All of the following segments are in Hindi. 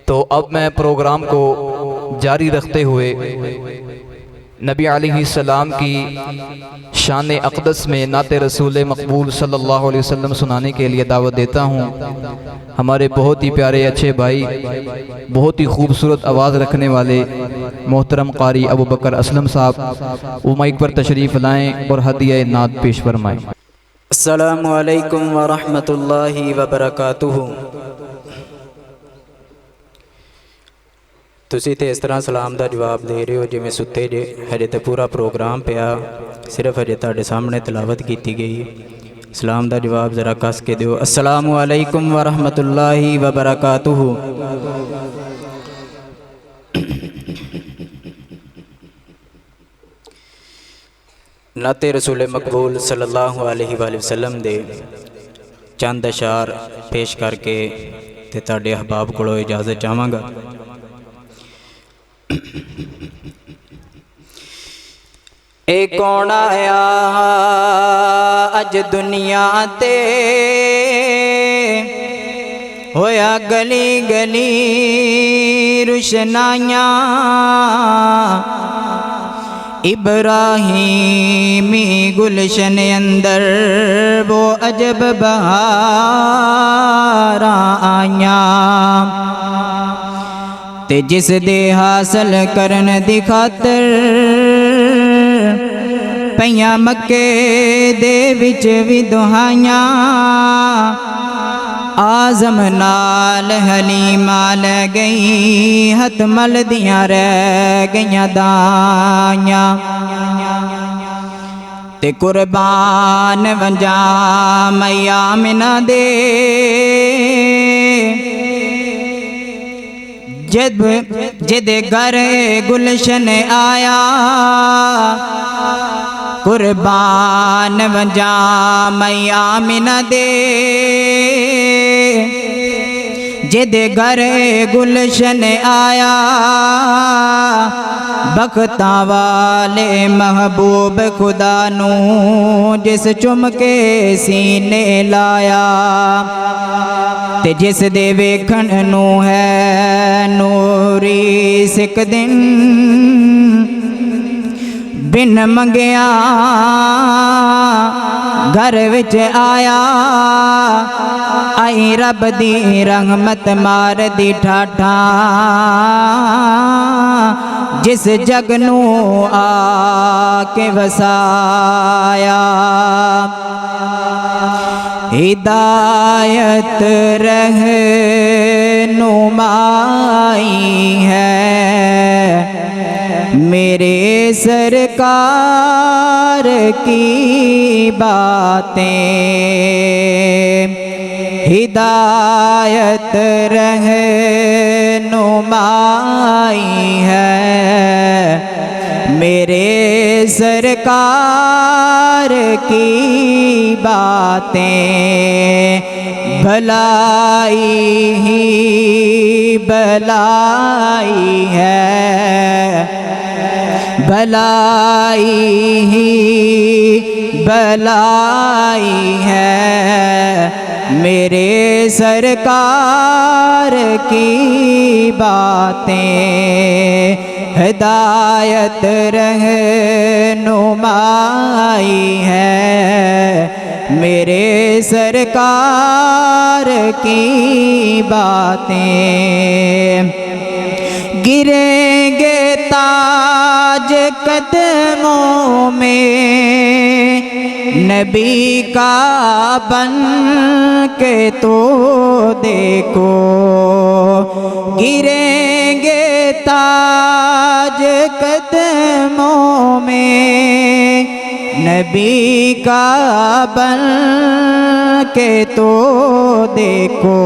तो अब मैं प्रोग्राम को जारी रखते हुए नबी अलैहिस्सलाम की शान अक़दस में नाते रसूल मकबूल सल्लल्लाहु अलैहि वसल्लम सुनाने के लिए दावत देता हूँ। हमारे बहुत ही प्यारे अच्छे भाई, बहुत ही खूबसूरत आवाज़ रखने वाले मोहतरम कारी अबू बकर असलम साहब वो माइक पर तशरीफ़ लाएँ और हदिया नात पेश फरमाएँ। अस्सलामु अलैकुम व रहमतुल्लाहि व बरकातुहू। तुसी तो इस तरह सलाम का जवाब दे रहे हो जिवें सुते जे। हजे तो पूरा प्रोग्राम पिया, सिर्फ हजे तुहाडे सामने तिलावत की गई। सलाम का जवाब ज़रा कस के दिओ। अस्सलामु अलैकुम व रहमतुल्लाहि व बरकातुहू। नाते रसूल मकबूल सल्लल्लाहु अलैहि वसल्लम दे चंद अशार पेश करके ते तुहाडे अहबाब कोलों इजाज़त चाहांगा। ए कौन आया अज दुनिया ते, होया गली गली रुशनाइयां। इब्राहीमी गुलशन अंदर वो अजब बहारां आइयां। ते जिस दे हासिल करन दी खातर पईयां मक्के दे विच भी दुहाइयां। आज़म नाल हलीमा लै गई, हथ मलदियां रह गईयां दाइयां। ते कुर्बान वंजा मैया मिना दे, जिदे घर गुलशन आया। कुर्बान वंजा मैया मिना दे, जिदे घर गुलशन आया। बख्तां वाले महबूब खुदा नू जिस चुम के सीने लाया। ते जिस दे वेखण नू है नूरी सिक दिन, बिन मंगिया घर विच आया। आई रब दी रहमत मार दी ठाठा, जिस जग नू आके वसाया। हिदायत रहनुमाई है मेरे सरकार की बातें। हिदायत रहनुमाई है मेरे सरकार की बातें। भलाई ही भलाई है, भलाई ही भलाई है मेरे सरकार की बातें। हिदायत रहनुमाई है मेरे सरकार की बातें। गिरेंगे ताज कदमों में नबी का बन के तो देखो। गिरेंगे ताज कदमों में नबी का बन के तो देखो।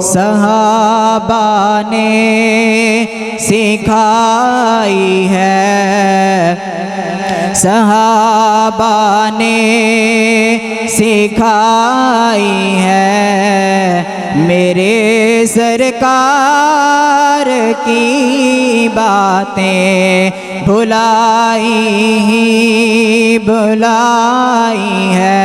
सहाबा ने सिखाई है, सहाबा ने सिखाई है मेरे सरकार की बातें। भुलाई ही भुलाई है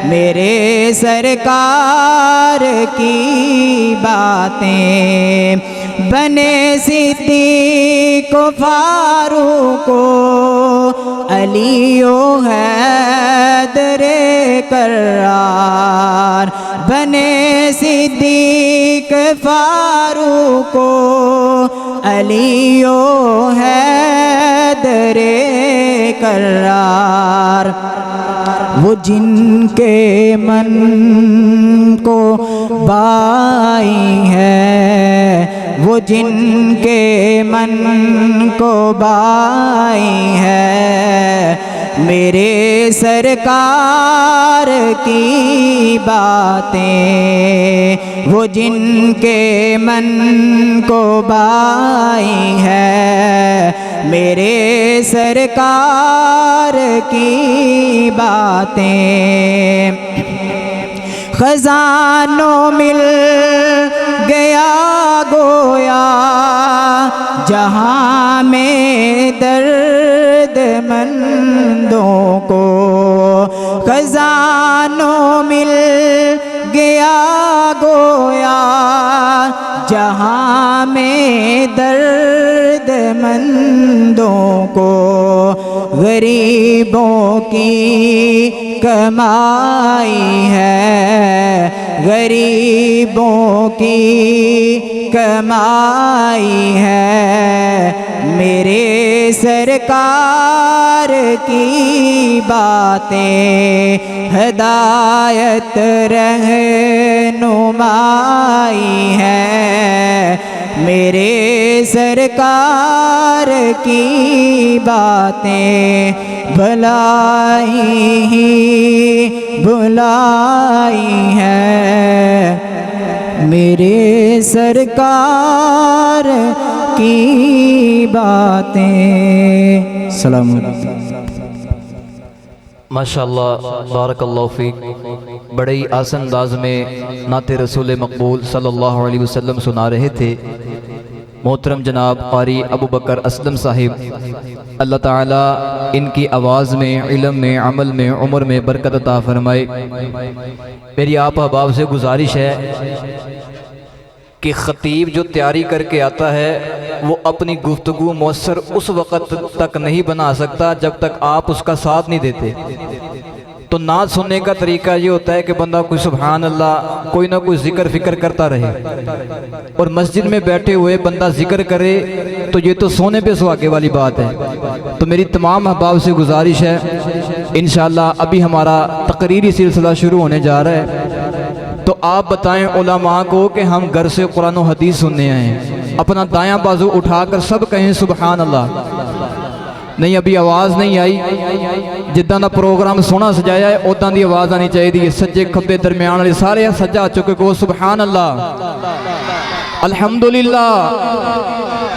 मेरे सरकार की बातें। बने सिद्दीक फारूक अलियो हैदरे कर्रार। बने सिद्दीक फारूक अलियो हैदरे कर्रार। वो जिनके मन को बाई है, वो जिनके मन को बाई है, मेरे सरकार की बातें। वो जिनके मन को बाई है, मेरे सरकार की बातें। खजानों मिल गया गोया जहाँ में दर्दमंदों को। खजानों मिल गया गोया जहाँ में दर्दमंदों को। गरीबों की कमाई है, गरीबों की कमाई है, मेरे सरकार की बातें। हिदायत रहनुमाई है, मेरे सरकार की बातें। भलाई ही भुलाई है, मेरे सरकार की बातें। सलाम अलैकुम। माशाअल्लाह बारकल्लाहु फीक। बड़े ही आसान अंदाज में नाते रसूल मकबूल सल्लल्लाहु अलैहि वसल्लम सुना रहे थे मोहतरम जनाब क़ारी अबू बकर असलम साहिब। अल्लाह ताला इनकी आवाज़ में, इल्म में, अमल में, उम्र में बरकत अता फरमाए। मेरी आप अहबाब से गुजारिश है कि ख़तीब जो तैयारी करके आता है वो अपनी गुफ्तगू मौसर उस वक़्त तक नहीं बना सकता जब तक आप उसका साथ नहीं देते। तो नात सुनने का तरीका ये होता है कि बंदा कोई सुभान अल्लाह, कोई ना कोई जिक्र फिक्र करता रहे, और मस्जिद में बैठे हुए बंदा जिक्र करे तो ये तो सोने पे सुहागे वाली बात है। तो मेरी तमाम अहबाब से गुजारिश है, इंशाअल्लाह अभी हमारा तकरीरी सिलसिला शुरू होने जा रहा है। तो आप बताएं उलमा को कि हम घर से कुरान और हदीस सुनने आए हैं। अपना दायां बाजू उठाकर सब कहें सुभान अल्लाह। नहीं अभी आवाज़ नहीं आई, जिदा का प्रोग्राम सोहना सजाया है उदा की आवाज़ आनी चाहिए। सज्जे खब्बे दरम्यान वाले सारे सज्जा चुके को सुभान अल्लाह, अल्हम्दुलिल्लाह,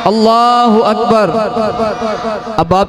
अल्लाहु अकबर। अब आप